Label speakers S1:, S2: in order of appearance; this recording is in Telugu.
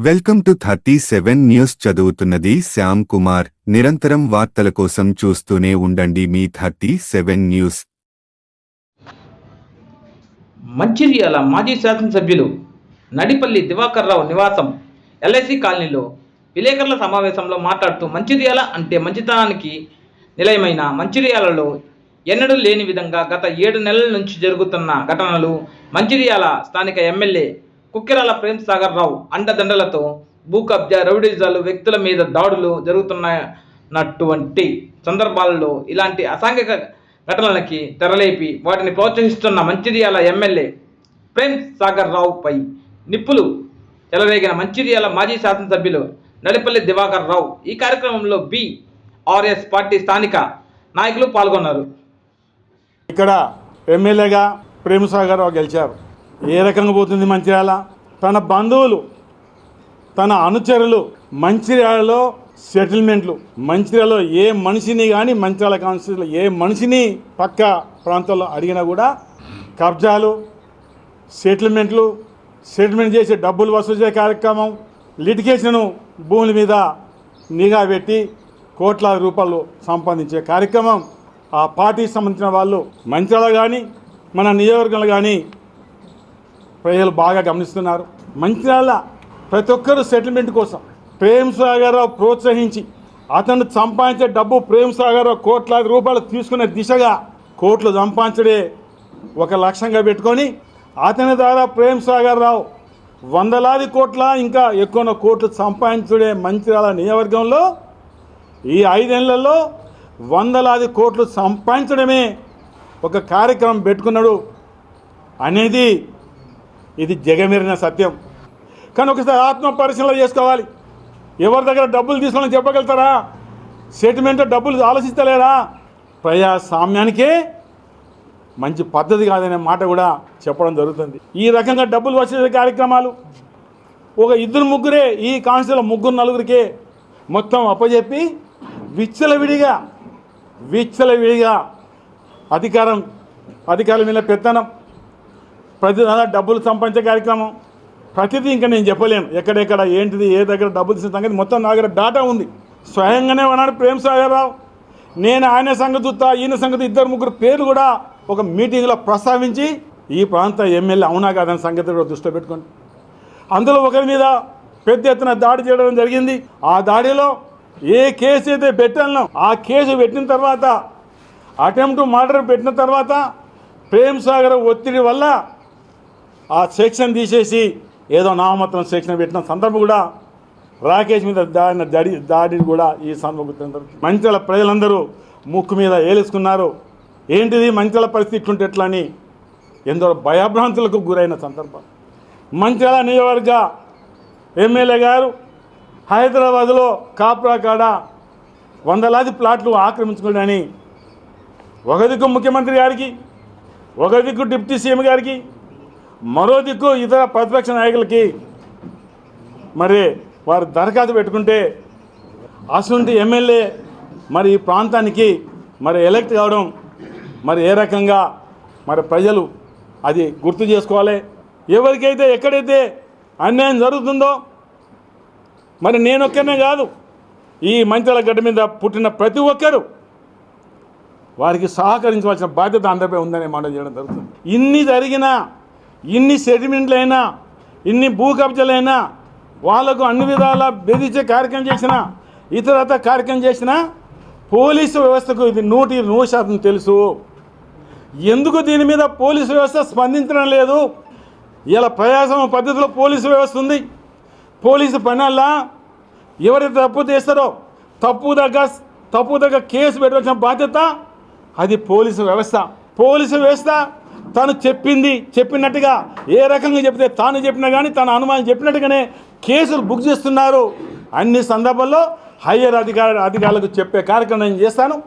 S1: Welcome to 37 news. చదువుతున్నది శ్యామ్ కుమార్. నిరంతరం వార్తల కోసం చూస్తూనే ఉండండి మీ 37 న్యూస్.
S2: మంచిర్యాల మాజీ శాసనసభ్యులు నడిపల్లి దివాకర్ రావు నివాసం ఎల్ఐసి కాలనీలో విలేకరుల సమావేశంలో మాట్లాడుతూ మంచిర్యాల అంటే మంచితనానికి నిలయమైన మంచిర్యాలలో ఎన్నడూ లేని విధంగా గత 7 నెలల నుంచి జరుగుతున్న ఘటనలు, మంచిర్యాల స్థానిక ఎమ్మెల్యే కుక్కెరాల ప్రేమ్ సాగర్ రావు అండదండలతో భూ కబ్జా, రౌడీజాలు, వ్యక్తుల మీద దాడులు జరుగుతున్నటువంటి సందర్భాలలో ఇలాంటి అసాంఘిక ఘటనలకి తెరలేపి వాటిని ప్రోత్సహిస్తున్న మంచిర్యాల ఎమ్మెల్యే ప్రేమ్ సాగర్ రావుపై నిప్పులు చెలరేగిన మంచిర్యాల మాజీ శాసనసభ్యులు నడిపల్లి దివాకర్ రావు. ఈ కార్యక్రమంలో బీఆర్ఎస్ పార్టీ స్థానిక నాయకులు పాల్గొన్నారు.
S3: ఇక్కడ ఎమ్మెల్యేగా ప్రేమ్ సాగర్ రావు గెలిచారు. ఏ రకంగా పోతుంది మంచిర్యాల? తన బంధువులు, తన అనుచరులు మంచిర్యాలలో సెటిల్మెంట్లు, మంచిర్యాలలో ఏ మనిషిని కానీ, మంచిర్యాల కాన్స్టిట్యూన్సీలో ఏ మనిషిని పక్క ప్రాంతాల్లో అడిగినా కూడా కబ్జాలు, సెటిల్మెంట్ చేసి డబ్బులు వసూలు చేసే కార్యక్రమం, లిటిగేషను భూముల మీద నిఘా పెట్టి కోట్లాది రూపాయలు సంపాదించే కార్యక్రమం ఆ పార్టీకి సంబంధించిన వాళ్ళు మంచిర్యాల కానీ మన నియోజకవర్గంలో కానీ ప్రజలు బాగా గమనిస్తున్నారు. మంచిర్యాల ప్రతి ఒక్కరు సెటిల్మెంట్ కోసం ప్రేమ్ సాగర్ రావు ప్రోత్సహించి అతను సంపాదించే డబ్బు ప్రేమ్ సాగర్ రావు కోట్లాది రూపాయలు తీసుకునే దిశగా కోట్లు సంపాదించడే ఒక లక్ష్యంగా పెట్టుకొని అతని ద్వారా ప్రేమ్ సాగర్ రావు వందలాది కోట్ల ఇంకా ఎక్కువ కోట్లు సంపాదించుడే మంచిర్యాల నియోజకవర్గంలో ఈ 5 ఏళ్లలో వందలాది కోట్లు సంపాదించడమే ఒక కార్యక్రమం పెట్టుకున్నాడు అనేది ఇది జగమెరిన సత్యం. కానీ ఒకసారి ఆత్మ పరిశీలన చేసుకోవాలి. ఎవరి దగ్గర డబ్బులు తీసుకోవాలని చెప్పగలుగుతారా? సెటిల్మెంట్ డబ్బులు ఆలోచిస్తలేరా? ప్రజాస్వామ్యానికే మంచి పద్ధతి కాదనే మాట కూడా చెప్పడం జరుగుతుంది. ఈ రకంగా డబ్బులు వచ్చే కార్యక్రమాలు ఒక 2-3 ఈ కాన్స్టిట్యూన్సీలో 3-4కే మొత్తం అప్పచెప్పి విచ్చలవిడిగా అధికారం మీద పెత్తనం, ప్రతి డబ్బులు సంపాదించే కార్యక్రమం, ప్రతిదీ ఇంకా నేను చెప్పలేను ఎక్కడెక్కడ ఏంటిది ఏ దగ్గర డబ్బులు తీసిన సంగతి మొత్తం నా దగ్గర డాటా ఉంది. స్వయంగానే ఉన్నాడు ప్రేమ్ సాగర్ రావు. నేను ఆయన సంగతి చూస్తా, ఈయన సంగతి 2-3 పేర్లు కూడా ఒక మీటింగ్లో ప్రస్తావించి ఈ ప్రాంత ఎమ్మెల్యే అవునా కాదని సంగతి కూడా దృష్టిలో పెట్టుకోండి. అందులో ఒకరి మీద పెద్ద ఎత్తున దాడి చేయడం జరిగింది. ఆ దాడిలో ఏ కేసు అయితే పెట్టాలనో ఆ కేసు పెట్టిన తర్వాత, అటెంప్ట్ మర్డర్ పెట్టిన తర్వాత ప్రేమ్ సాగర్ ఒత్తిడి వల్ల ఆ సెక్షన్ తీసేసి ఏదో నామమాత్రం సెక్షన్ పెట్టిన సందర్భం కూడా రాకేష్ మీద దాడి కూడా ఈ సందర్భం. మంచిర్యాల ప్రజలందరూ ముక్కు మీద ఏలేసుకున్నారు. ఏంటిది మంచిర్యాల పరిస్థితి ఇట్లుంటే ఎట్లా అని ఎందరో భయభ్రాంతులకు గురైన సందర్భం. మంచిర్యాల నియోజకవర్గ ఎమ్మెల్యే గారు హైదరాబాద్లో కాప్రా కాడ వందలాది ప్లాట్లు ఆక్రమించుకున్నాడని ఒక దిక్కు ముఖ్యమంత్రి గారికి, ఒక దిక్కు డిప్యూటీ సీఎం గారికి, మరో దిక్కు ఇతర ప్రతిపక్ష నాయకులకి మరి వారు దరఖాస్తు పెట్టుకుంటే అసలు ఎమ్మెల్యే మరి ఈ ప్రాంతానికి మరి ఎలక్ట్ కావడం మరి ఏ రకంగా మరి ప్రజలు అది గుర్తు చేసుకోవాలి. ఎవరికైతే ఎక్కడైతే అన్యాయం జరుగుతుందో మరి నేనొక్కనే కాదు, ఈ మంచిర్యాల గడ్డ మీద పుట్టిన ప్రతి ఒక్కరూ వారికి సహకరించవలసిన బాధ్యత అందరిపై ఉందనే మాట చేయడం జరుగుతుంది. ఇన్ని జరిగినా, ఇన్ని సెటిల్మెంట్లైనా, ఇన్ని భూ కబ్జాలైనా, వాళ్లకు అన్ని విధాలా బెదిరించే కార్యక్రమం చేసినా, ఇతరత కార్యక్రమం చేసినా పోలీసు వ్యవస్థకు ఇది 100% తెలుసు. ఎందుకు దీని మీద పోలీసు వ్యవస్థ స్పందించడం లేదు? ఇలా ప్రజాస్వామ్య పద్ధతిలో పోలీసు వ్యవస్థ ఉంది. పోలీసు పనుల్లో ఎవరైతే తప్పు చేస్తారో తప్పు దగ్గర కేసు పెట్టవలసిన బాధ్యత అది పోలీసు వ్యవస్థ. పోలీసు వ్యవస్థ తను చెప్పినట్టుగా ఏ రకంగా చెప్తే తాను చెప్పినా కానీ తన అనుమానం చెప్పినట్టుగానే కేసులు బుక్ చేస్తున్నారు. అన్ని సందర్భాల్లో హయ్యర్ అధికారులకు చెప్పే కార్యక్రమం నేను చేస్తాను.